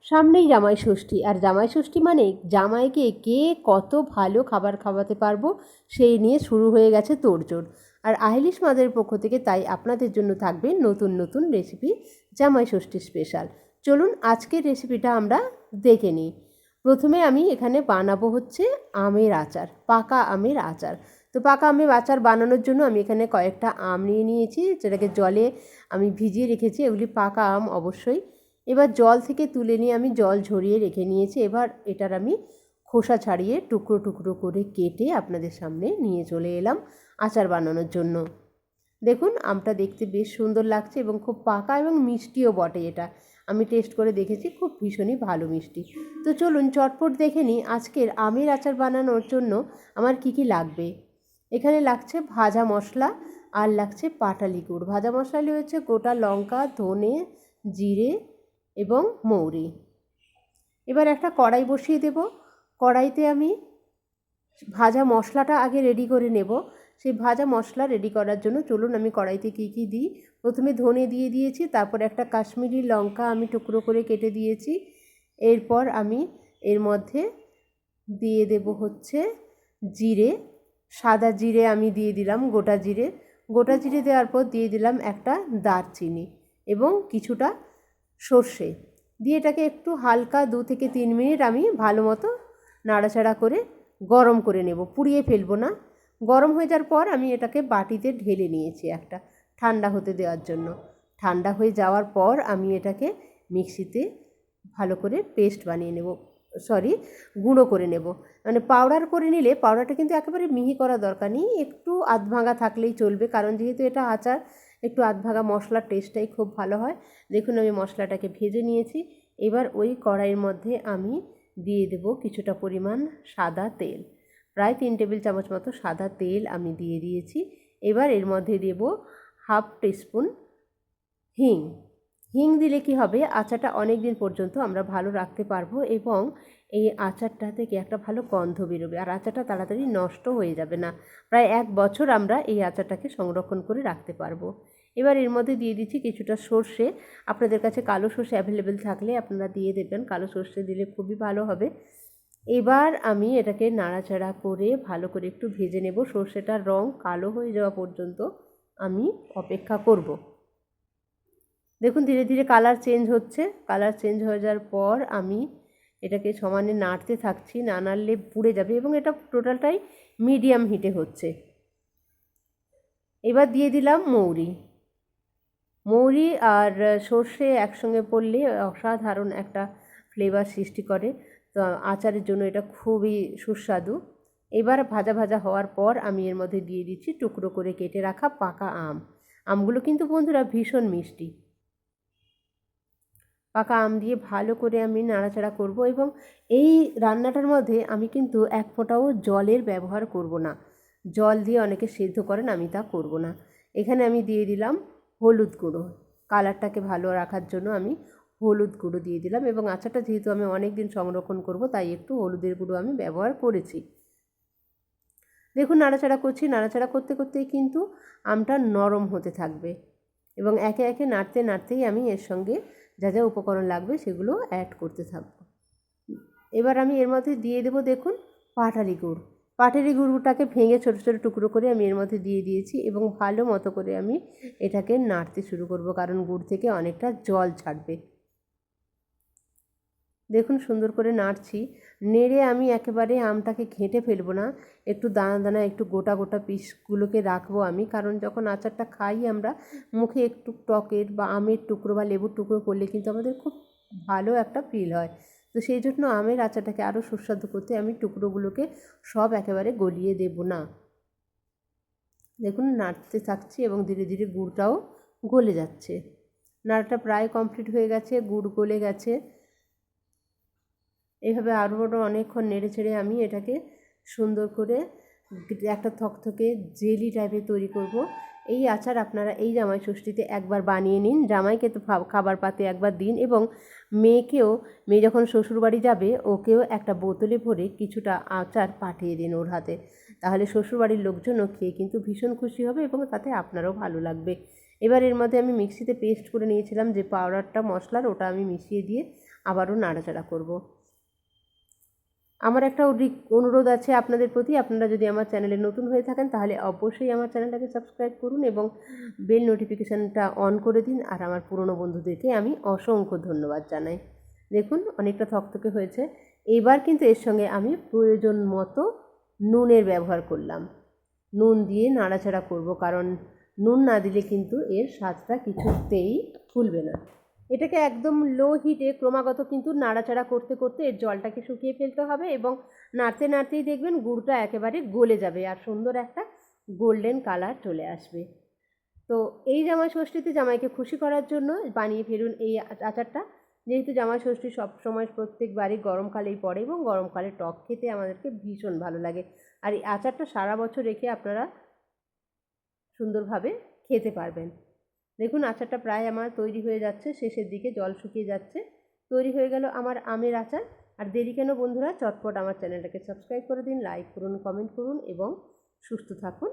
সামনেই জামাই ষষ্ঠী, আর জামাই ষষ্ঠী মানে জামাইকে কে কত ভালো খাবার খাওয়াতে পারবো সেই নিয়ে শুরু হয়ে গেছে তোড়জোড়। আর আহেলিস মাদের পক্ষ থেকে তাই আপনাদের জন্য থাকবে নতুন নতুন রেসিপি, জামাই ষষ্ঠী স্পেশাল। চলুন আজকের রেসিপিটা আমরা দেখে নিই। প্রথমে আমি এখানে বানাবো হচ্ছে আমের আচার, পাকা আমের আচার। তো পাকা আমের আচার বানানোর জন্য আমি এখানে কয়েকটা আম নিয়ে নিয়েছি, যেটাকে জলে আমি ভিজিয়ে রেখেছি। এগুলি পাকা আম অবশ্যই। এবার জল থেকে তুলে নিয়ে আমি জল ঝরিয়ে রেখে নিয়েছি। এবার এটার আমি খোসা ছাড়িয়ে টুকরো টুকরো করে কেটে আপনাদের সামনে নিয়ে চলে এলাম আচার বানানোর জন্য। দেখুন আমটা দেখতে বেশ সুন্দর লাগছে এবং খুব পাকা এবং মিষ্টিও বটে। এটা আমি টেস্ট করে দেখেছি, খুব ভীষণই ভালো মিষ্টি। তো চলুন চটপট দেখে নিই আজকের আমের আচার বানানোর জন্য আমার কি কি লাগবে। এখানে লাগছে ভাজা মশলা আর লাগছে পাটালি গুড়। ভাজা মশলা রয়েছে গোটা লঙ্কা, ধনে, জিরে এবং মৌরি। এবার একটা কড়াই বসিয়ে দেব। কড়াইতে আমি ভাজা মশলাটা আগে রেডি করে নেব। সেই ভাজা মশলা রেডি করার জন্য চলুন আমি কড়াইতে কী কী দিই। প্রথমে ধনে দিয়ে দিয়েছি, তারপর একটা কাশ্মীরি লঙ্কা আমি টুকরো করে কেটে দিয়েছি। এরপর আমি এর মধ্যে দিয়ে দেব হচ্ছে জিরে, সাদা জিরে আমি দিয়ে দিলাম, গোটা জিরে। গোটা জিরে দেওয়ার পর দিয়ে দিলাম একটা দারচিনি এবং কিছুটা সর্ষে দিয়ে এটাকে একটু হালকা 2 থেকে 3 মিনিট আমি ভালো মতো নাড়াচাড়া করে গরম করে নেব, পুড়িয়ে ফেলবো না। গরম হয়ে যাওয়ার পর আমি এটাকে বাটিতে ঢেলে নিয়েছি একটা ঠান্ডা হতে দেওয়ার জন্য। ঠান্ডা হয়ে যাওয়ার পর আমি এটাকে মিক্সিতে ভালো করে পেস্ট বানিয়ে নেব, গুঁড়ো করে নেব। মানে পাউডার করে নিলে পাউডারটা কিন্তু একেবারে মিহি করা দরকার নেই, একটু আধভাঙা থাকলেই চলবে, কারণ যেহেতু এটা আচার একটু আধভাঙা মশলার টেস্টটাই খুব ভালো হয়। দেখুন আমি মশলাটাকে ভেজে নিয়েছি। এবার ওই কড়াইয়ের মধ্যে আমি দিয়ে দেব কিছুটা পরিমাণ সাদা তেল, প্রায় 3 টেবিল চামচ মতো সাদা তেল আমি দিয়ে দিয়েছি। এবার এর মধ্যে দেব হাফ টিস্পুন হিং। হিং দিলে কি হবে, আচারটা অনেক দিন পর্যন্ত আমরা ভালো রাখতে পারবো এবং এই আচারটা থেকে একটা ভালো গন্ধ বেরোবে, আর আচারটা তাড়াতাড়ি নষ্ট হয়ে যাবে না। প্রায় 1 বছর আমরা এই আচারটাকে সংরক্ষণ করে রাখতে পারবো। এবার এর মধ্যে দিয়ে দিচ্ছি কিছুটা সর্ষে। আপনাদের কাছে কালো সর্ষে অ্যাভেলেবেল থাকলে আপনারা দিয়ে দেবেন, কালো সর্ষে দিলে খুবই ভালো হবে। এবার আমি এটাকে নাড়াচাড়া করে ভালো করে একটু ভেজে নেব। সর্ষেটার রং কালো হয়ে যাওয়া পর্যন্ত আমি অপেক্ষা করব। দেখুন ধীরে ধীরে কালার চেঞ্জ হচ্ছে। কালার চেঞ্জ হয়ে যাওয়ার পর আমি এটাকে সমানে নাড়তে থাকছি, না নাড়লে পুড়ে যাবে, এবং এটা টোটালটাই মিডিয়াম হিটে হচ্ছে। এবার দিয়ে দিলাম মৌরি। মৌরি আর সর্ষে একসঙ্গে পড়লে অসাধারণ একটা ফ্লেভার সৃষ্টি করে, তো আচারের জন্য এটা খুবই সুস্বাদু। এবার ভাজা ভাজা হওয়ার পর আমি এর মধ্যে দিয়ে দিচ্ছি টুকরো করে কেটে রাখা পাকা আম। আমগুলো কিন্তু বন্ধুরা ভীষণ মিষ্টি। পাকা আম দিয়ে ভালো করে আমি নাড়াচাড়া করব এবং এই রান্নাটার মধ্যে আমি কিন্তু 1 ফোঁটাও জলের ব্যবহার করব না। জল দিয়ে অনেকে সেদ্ধ করেন, আমি তা করব না। এখানে আমি দিয়ে দিলাম হলুদ গুঁড়ো। কালারটাকে ভালো রাখার জন্য আমি হলুদ গুঁড়ো দিয়ে দিলাম, এবং আচারটা যেহেতু আমি অনেক দিন সংরক্ষণ করব তাই একটু হলুদের গুঁড়ো আমি ব্যবহার করেছি। দেখুন নাড়াচাড়া করছি, নাড়াচাড়া করতে করতেই কিন্তু আমটা নরম হতে থাকবে এবং একে একে নাড়তে নাড়তেই আমি এর সঙ্গে যা যা উপকরণ লাগবে সেগুলো অ্যাড করতে থাকব। এবার আমি এর মধ্যে দিয়ে দেবো দেখুন পাটালি গুড়। পাটালি গুঁড়োটাকে ভেঙে ছোটো ছোটো টুকরো করে আমি এর মধ্যে দিয়ে দিয়েছি এবং ভালো মতো করে আমি এটাকে নাড়তে শুরু করব, কারণ গুড় থেকে অনেকটা জল ছাড়বে। দেখুন সুন্দর করে নাড়ছি। নেড়ে আমি একেবারে আমটাকে ঘেঁটে ফেলবো না, একটু দানা দানা একটু গোটা গোটা পিসগুলোকে রাখবো আমি, কারণ যখন আচারটা খাই আমরা মুখে একটু টকের বা আমের টুকরো বা লেবুর টুকরো পড়লে কিন্তু আমাদের খুব ভালো একটা ফিল হয়। তো সেই জন্য আমের আচারটাকে আরও সুস্বাদু করতে আমি টুকরোগুলোকে সব একেবারে গলিয়ে দেব না। দেখুন নাড়তে থাকছি এবং ধীরে ধীরে গুড়টাও গলে যাচ্ছে। নাড়াটা প্রায় কমপ্লিট হয়ে গেছে, গুড় গলে গেছে। এইভাবে আরও অনেকক্ষণ নেড়ে চেড়ে আমি এটাকে সুন্দর করে একটা থকথকে জেলি টাইপের তৈরি করব। এই আচার আপনারা এই জামাই ষষ্ঠীতে একবার বানিয়ে নিন, জামাইকে তো খাবার পাতে একবার দিন, এবং মেয়ে যখন শ্বশুরবাড়ি যাবে ওকেও একটা বোতলে ভরে কিছুটা আচার পাঠিয়ে দিন ওর হাতে, তাহলে শ্বশুরবাড়ির লোকজনও খেয়ে কিন্তু ভীষণ খুশি হবে এবং তাতে আপনারও ভালো লাগবে। এবার এর মধ্যে আমি মিক্সিতে পেস্ট করে নিয়েছিলাম যে পাউডারটা মশলার, ওটা আমি মিশিয়ে দিয়ে আবারও নাড়াচাড়া করব। আমার একটা অনুরোধ আছে আপনাদের প্রতি, আপনারা যদি আমার চ্যানেলে নতুন হয়ে থাকেন তাহলে অবশ্যই আমার চ্যানেলটাকে সাবস্ক্রাইব করুন এবং বেল নোটিফিকেশানটা অন করে দিন। আর আমার পুরনো বন্ধুদেরকে আমি অসংখ্য ধন্যবাদ জানাই। দেখুন অনেকটা থকথকে হয়েছে। এবার কিন্তু এর সঙ্গে আমি প্রয়োজন মতো নুনের ব্যবহার করলাম। নুন দিয়ে নাড়াচাড়া করব, কারণ নুন না দিলে কিন্তু এর স্বাদটা কিছুতেই ফুলবে না। এটাকে একদম লো হিটে ক্রমাগত কিন্তু নাড়াচাড়া করতে করতে এর জলটাকে শুকিয়ে ফেলতে হবে এবং নাড়তে নাড়তেই দেখবেন গুড়টা একেবারে গলে যাবে আর সুন্দর একটা গোল্ডেন কালার চলে আসবে। তো এই জামাই ষষ্ঠীতে জামাইকে খুশি করার জন্য বানিয়ে ফেলুন এই আচারটা। যেহেতু জামাই ষষ্ঠী সবসময় প্রত্যেকবারই গরমকালেই পড়ে এবং গরমকালে টক খেতে আমাদেরকে ভীষণ ভালো লাগে। আর এই আচারটা সারা বছর রেখে আপনারা সুন্দরভাবে খেতে পারবেন। দেখুন আচারটা প্রায় আমার তৈরি হয়ে যাচ্ছে, শেষের দিকে জল শুকিয়ে যাচ্ছে। তৈরি হয়ে গেল আমার আমের আচার। আর দেরি কেন বন্ধুরা, চটপট আমার চ্যানেলটাকে সাবস্ক্রাইব করে দিন, লাইক করুন, কমেন্ট করুন এবং সুস্থ থাকুন।